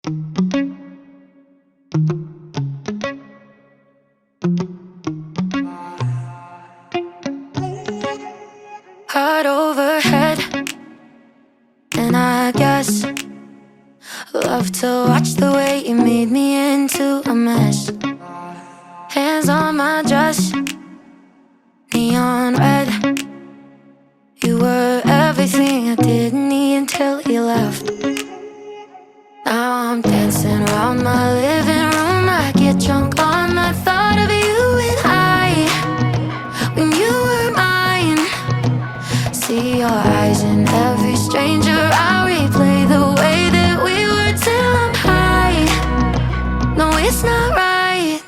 Heart overhead, and I guess love to watch the way you made me into a mess. Hands on my dress, neon red. You were everything I didn't need until you left. Now I'm dancing around my living room. I get drunk on the thought of you and I, when you were mine. See your eyes in every stranger. I replay the way that we were till I'm high. No, it's not right.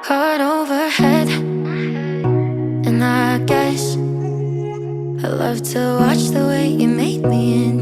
Heart overhead, and I guess I love to watch the way you made me in.